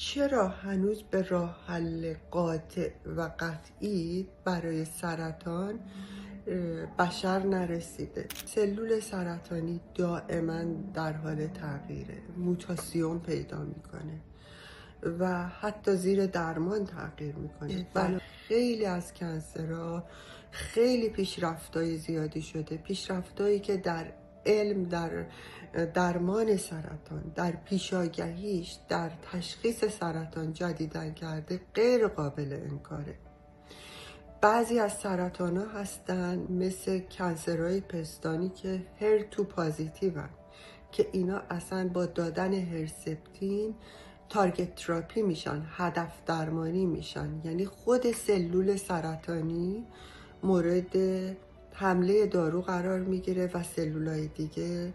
چرا هنوز به راه حل قاطع و قطعی برای سرطان بشر نرسیده؟ سلول سرطانی دائما در حال تغییره، موتاسیون پیدا میکنه و حتی زیر درمان تغییر میکنه. و خیلی از کنسرها خیلی پیشرفت‌های زیادی شده، پیشرفت‌هایی که در علم، در درمان سرطان، در پیشاگهیش، در تشخیص سرطان جدیدن کرده غیر قابل انکاره. بعضی از سرطان ها هستن مثل کنسرهای پستانی که HER2 پازیتیون که اینا اصلا با دادن هرسپتین تارگت تراپی میشن، هدف درمانی میشن، یعنی خود سلول سرطانی مورد حمله دارو قرار میگیره و سلولای دیگه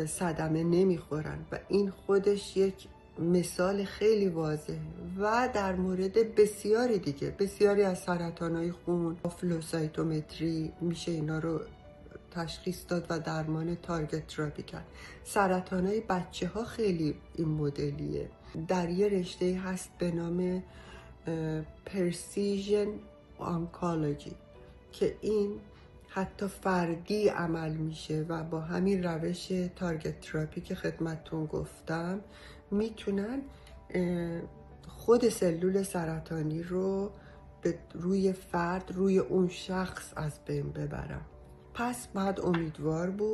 صدمه نمیخورن و این خودش یک مثال خیلی واضحه. و در مورد بسیاری دیگه، بسیاری از سرطانهای خون، فلوسایتومتری میشه اینا رو تشخیص داد و درمان تارگت تراپی کرد. سرطانهای بچه ها خیلی این مدلیه. در یه رشته هست به نام پرسیژن آنکولوژی که این حتی فردی عمل میشه و با همین روش تارگت تراپی که خدمتتون گفتم میتونن خود سلول سرطانی رو به روی فرد، روی اون شخص از بین ببرن. پس باید امیدوار بود